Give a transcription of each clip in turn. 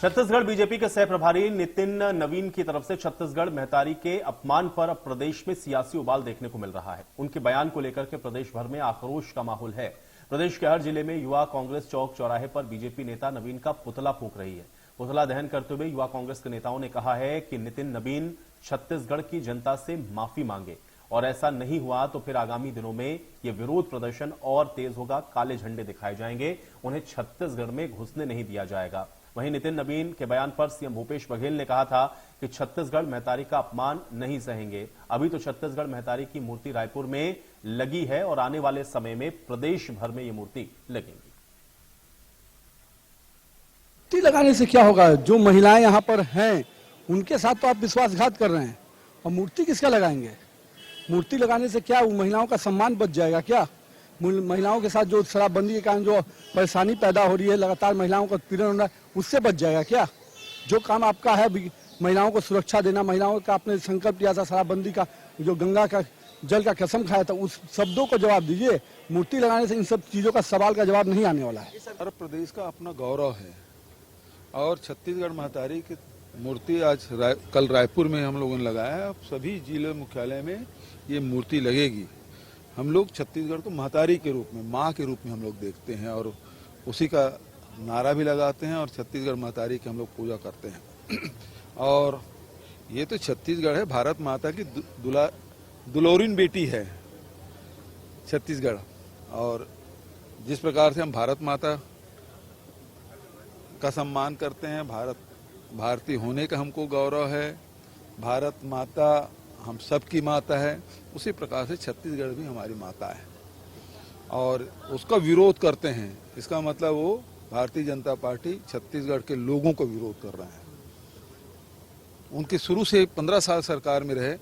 Chhattisgarh BJP के सह प्रभारी नितिन नवीन की तरफ से छत्तीसगढ़ महतारी के अपमान पर अब प्रदेश में सियासी उबाल देखने को मिल रहा है। उनके बयान को लेकर के प्रदेश भर में आक्रोश का माहौल है। प्रदेश के हर जिले में युवा कांग्रेस चौक चौराहे पर बीजेपी नेता नवीन का पुतला फूंक रही है। पुतला दहन करते हुए युवा कांग्रेस के नेताओं ने कहा है कि नितिन नवीन छत्तीसगढ़ की जनता से माफी मांगे और ऐसा नहीं हुआ तो फिर आगामी दिनों में यह विरोध प्रदर्शन और तेज होगा। काले झंडे दिखाए जाएंगे, उन्हें छत्तीसगढ़ में घुसने नहीं दिया जाएगा। वहीं नितिन नवीन के बयान पर सीएम भूपेश बघेल ने कहा था कि छत्तीसगढ़ महतारी का अपमान नहीं सहेंगे। अभी तो छत्तीसगढ़ महतारी की मूर्ति रायपुर में लगी है और आने वाले समय में प्रदेश भर में ये मूर्ति लगेगी। मूर्ति लगाने से क्या होगा? जो महिलाएं यहाँ पर हैं उनके साथ तो आप विश्वासघात कर रहे हैं, और मूर्ति किसका लगाएंगे? मूर्ति लगाने से क्या महिलाओं का सम्मान बच जाएगा क्या? महिलाओं के साथ जो शराबबंदी के कारण जो परेशानी पैदा हो रही है, लगातार महिलाओं का उत्पीड़न हो रहा है, उससे बच जाएगा क्या? जो काम आपका है महिलाओं को सुरक्षा देना, महिलाओं का आपने संकल्प लिया था शराबबंदी का, जो गंगा का जल का कसम खाया था, उस शब्दों को जवाब दीजिए। मूर्ति लगाने से इन सब चीजों का सवाल का जवाब नहीं आने वाला है। हर प्रदेश का अपना गौरव है और छत्तीसगढ़ महतारी की मूर्ति आज कल रायपुर में हम लोगों ने लगाया है। अब सभी जिले मुख्यालय में ये मूर्ति लगेगी। हम लोग छत्तीसगढ़ को महतारी के रूप में, माँ के रूप में हम लोग देखते हैं और उसी का नारा भी लगाते हैं और छत्तीसगढ़ महतारी की हम लोग पूजा करते हैं। और ये तो छत्तीसगढ़ है, भारत माता की दुलोरिन बेटी है छत्तीसगढ़। और जिस प्रकार से हम भारत माता का सम्मान करते हैं, भारतीय होने का हमको गौरव है, भारत माता हम सबकी माता है, उसी प्रकार से छत्तीसगढ़ भी हमारी माता है और उसका विरोध करते हैं। इसका मतलब वो भारतीय जनता पार्टी छत्तीसगढ़ के लोगों को विरोध कर रहे हैं। उनके शुरू से 15 साल सरकार में रहे।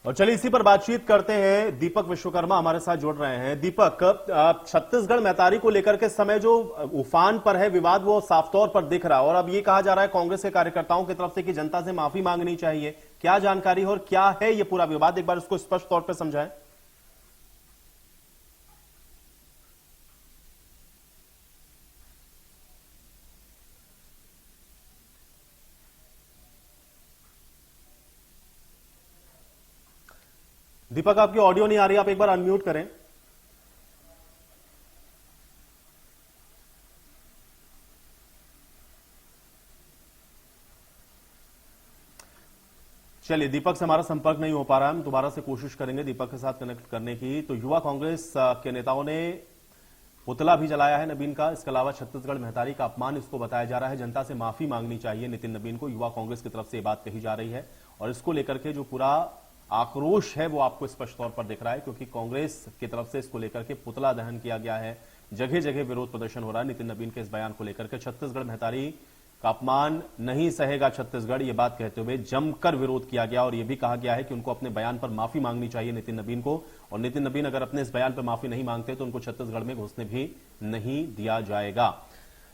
और चलिए इसी पर बातचीत करते हैं। दीपक विश्वकर्मा हमारे साथ जुड़ रहे हैं। दीपक, छत्तीसगढ़ महतारी को लेकर के समय जो उफान पर है विवाद, वो साफ तौर पर दिख रहा है और अब ये कहा जा रहा है कांग्रेस के कार्यकर्ताओं की तरफ से कि जनता से माफी मांगनी चाहिए। क्या जानकारी है और क्या है ये पूरा विवाद? एक बार इसको स्पष्ट तौर पर समझाएं। दीपक, आपकी ऑडियो नहीं आ रही, आप एक बार अनम्यूट करें। चलिए, दीपक से हमारा संपर्क नहीं हो पा रहा है, हम दोबारा से कोशिश करेंगे दीपक के साथ कनेक्ट करने की। तो युवा कांग्रेस के नेताओं ने पुतला भी जलाया है नवीन का। इसके अलावा छत्तीसगढ़ महतारी का अपमान इसको बताया जा रहा है। जनता से माफी मांगनी चाहिए नितिन नवीन को, युवा कांग्रेस की तरफ से ये बात कही जा रही है। और इसको लेकर के जो पूरा आक्रोश है वो आपको स्पष्ट तौर पर दिख रहा है, क्योंकि कांग्रेस की तरफ से इसको लेकर के पुतला दहन किया गया है। जगह जगह विरोध प्रदर्शन हो रहा है नितिन नवीन के इस बयान को लेकर के। छत्तीसगढ़ महतारी का अपमान नहीं सहेगा छत्तीसगढ़, ये बात कहते हुए जमकर विरोध किया गया और यह भी कहा गया है कि उनको अपने बयान पर माफी मांगनी चाहिए नितिन नवीन को। और नितिन नवीन अगर अपने इस बयान पर माफी नहीं मांगते तो उनको छत्तीसगढ़ में घुसने भी नहीं दिया जाएगा।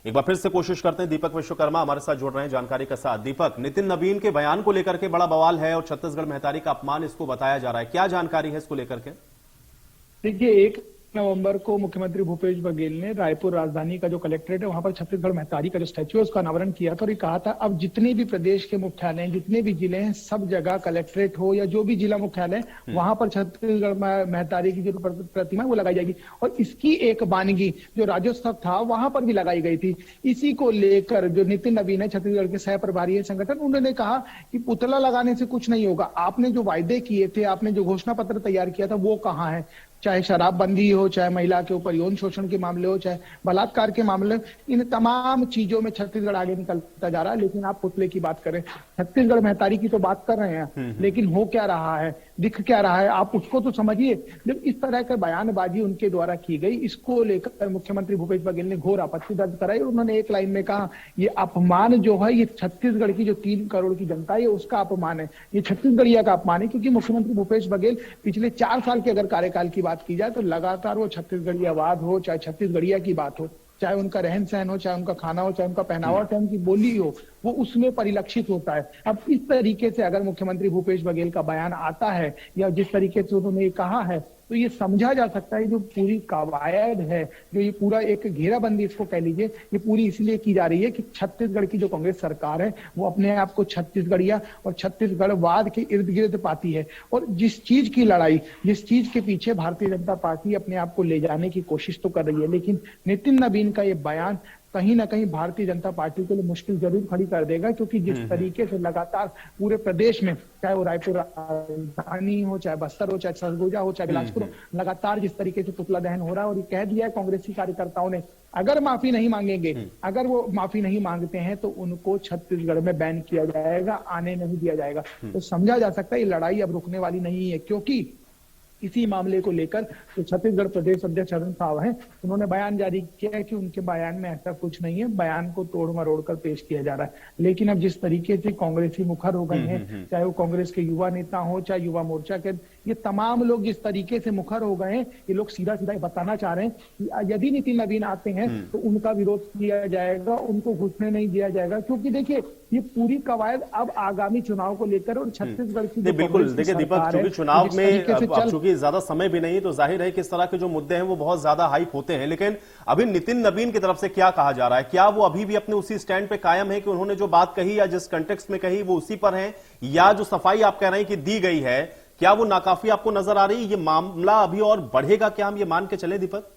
एक बार फिर से कोशिश करते हैं। दीपक विश्वकर्मा हमारे साथ जुड़ रहे हैं जानकारी के साथ। दीपक, नितिन नवीन के बयान को लेकर के बड़ा बवाल है और छत्तीसगढ़ महतारी का अपमान इसको बताया जा रहा है। क्या जानकारी है इसको लेकर के? देखिए, 1 नवंबर को मुख्यमंत्री भूपेश बघेल ने रायपुर राजधानी का जो कलेक्ट्रेट है वहां पर छत्तीसगढ़ महतारी का जो स्टैच्यू है उसका अनावरण किया था और ये कहा था अब जितने भी प्रदेश के मुख्यालय, जितने भी जिले हैं, सब जगह कलेक्ट्रेट हो या जो भी जिला मुख्यालय वहां पर छत्तीसगढ़ महतारी की जो प्रतिमा वो लगाई जाएगी। और इसकी एक वानगी जो राज्योत्सव था वहां पर भी लगाई गई थी। इसी को लेकर जो नितिन नवीन है, छत्तीसगढ़ के सह प्रभारी है संगठन, उन्होंने कहा कि पुतला लगाने से कुछ नहीं होगा। आपने जो वायदे किए थे, आपने जो घोषणा पत्र तैयार किया था, वो कहाँ है? चाहे शराबबंदी हो, चाहे महिला के ऊपर यौन शोषण के मामले हो, चाहे बलात्कार के मामले, इन तमाम चीजों में छत्तीसगढ़ आगे निकलता जा रहा है। लेकिन आप पुतले की बात करें, छत्तीसगढ़ महतारी की तो बात कर रहे हैं, लेकिन हो क्या रहा है, दिख क्या रहा है, आप उसको तो समझिए। जब इस तरह का बयानबाजी उनके द्वारा की गई, इसको लेकर मुख्यमंत्री भूपेश बघेल ने घोर आपत्ति दर्ज कराई। उन्होंने एक लाइन में कहा, ये अपमान जो है ये छत्तीसगढ़ की जो 3 करोड़ की जनता है उसका अपमान है, ये छत्तीसगढ़िया का अपमान है। क्योंकि मुख्यमंत्री भूपेश बघेल पिछले 4 साल के अगर कार्यकाल की बात की जाए तो लगातार वो छत्तीसगढ़ियावाद हो, चाहे छत्तीसगढ़िया की बात हो, चाहे उनका रहन सहन हो, चाहे उनका खाना हो, चाहे उनका पहनावा हो, चाहे उनकी बोली हो, वो उसमें परिलक्षित होता है। अब इस तरीके से अगर मुख्यमंत्री भूपेश बघेल का बयान आता है या जिस तरीके से उन्होंने कहा है, तो ये समझा जा सकता है जो पूरी कवायद है, जो ये पूरा एक घेराबंदी इसको कह लीजिए, ये पूरी इसलिए की जा रही है कि छत्तीसगढ़ की जो कांग्रेस सरकार है वो अपने आप को छत्तीसगढ़िया और छत्तीसगढ़वाद के इर्द गिर्द पाती है। और जिस चीज की लड़ाई, जिस चीज के पीछे भारतीय जनता पार्टी अपने आप को ले जाने की कोशिश तो कर रही है, लेकिन नितिन नबीन का ये बयान कहीं ना कहीं भारतीय जनता पार्टी के लिए मुश्किल जरूर खड़ी कर देगा, क्योंकि जिस तरीके से लगातार पूरे प्रदेश में, चाहे वो रायपुर राजधानी हो, चाहे बस्तर हो, चाहे सरगुजा हो, चाहे बिलासपुर हो, लगातार जिस तरीके से पुतला दहन हो रहा है, और ये कह दिया है कांग्रेसी कार्यकर्ताओं ने अगर माफी नहीं मांगेंगे, अगर वो माफी नहीं मांगते हैं तो उनको छत्तीसगढ़ में बैन किया जाएगा, आने नहीं दिया जाएगा। तो समझा जा सकता है ये लड़ाई अब रुकने वाली नहीं है, क्योंकि इसी मामले को लेकर जो छत्तीसगढ़ प्रदेश अध्यक्ष अरुण साव हैं, उन्होंने बयान जारी किया है कि उनके बयान में ऐसा कुछ नहीं है, बयान को तोड़ मरोड़ कर पेश किया जा रहा है। लेकिन अब जिस तरीके से कांग्रेसी मुखर हो गए हैं, चाहे वो कांग्रेस के युवा नेता हो, चाहे युवा मोर्चा के, ये तमाम लोग जिस तरीके से मुखर हो गए हैं, ये लोग सीधा सीधा बताना चाह रहे हैं कि यदि नितिन नबीन आते हैं तो उनका विरोध किया जाएगा, उनको घुसने नहीं दिया जाएगा। क्योंकि देखिए ये पूरी कवायद अब आगामी चुनाव को लेकर और छत्तीसगढ़ की बिल्कुल देखिए दीपक, चूंकि चुनाव में अब चूंकि ज्यादा समय भी नहीं, तो जाहिर है कि इस तरह के जो मुद्दे हैं वो बहुत ज्यादा हाइप होते हैं। लेकिन अभी नितिन नबीन की तरफ से क्या कहा जा रहा है? क्या वो अभी भी अपने उसी स्टैंड पे कायम है कि उन्होंने जो बात कही या जिस कंटेक्स्ट में कही वो उसी पर है, या जो सफाई आप कह रहे हैं कि दी गई है, क्या वो नाकाफी आपको नजर आ रही है? ये मामला अभी और बढ़ेगा क्या, हम ये मान के चले दीपक?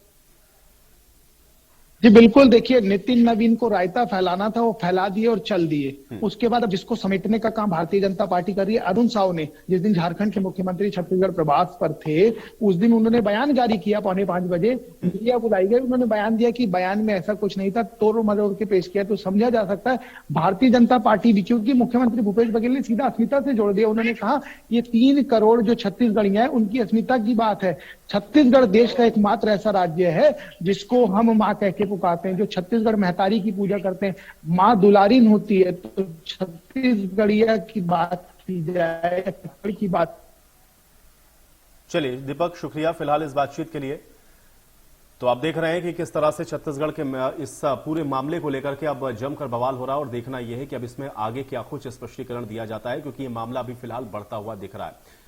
जी बिल्कुल, देखिए नितिन नवीन को रायता फैलाना था, वो फैला दिए और चल दिए। उसके बाद अब जिसको समेटने का काम भारतीय जनता पार्टी कर रही है, अरुण साव ने जिस दिन झारखंड के मुख्यमंत्री छत्तीसगढ़ प्रवास पर थे, उस दिन उन्होंने बयान जारी किया 4:45 बजे, मीडिया बुलाई गई, उन्होंने बयान दिया कि बयान में ऐसा कुछ नहीं था, तोड़ मरोड़ के पेश किया। तो समझा जा सकता है भारतीय जनता पार्टी भी, क्योंकि मुख्यमंत्री भूपेश बघेल ने सीधा अस्मिता से जोड़ दिया। उन्होंने कहा ये 3 करोड़ जो छत्तीसगढ़ियां हैं उनकी अस्मिता की बात है। छत्तीसगढ़ देश का एकमात्र ऐसा राज्य है जिसको हम माँ कह के पुकारते हैं, जो छत्तीसगढ़ महतारी की पूजा करते हैं, माँ दुलारीन होती है। तो छत्तीसगढ़िया की बात की जाए की बात। चलिए दीपक, शुक्रिया फिलहाल इस बातचीत के लिए। तो आप देख रहे हैं कि किस तरह से छत्तीसगढ़ के इस पूरे मामले को लेकर के अब जमकर बवाल हो रहा है, और देखना यह है कि अब इसमें आगे क्या कुछ स्पष्टीकरण दिया जाता है, क्योंकि ये मामला अभी फिलहाल बढ़ता हुआ दिख रहा है।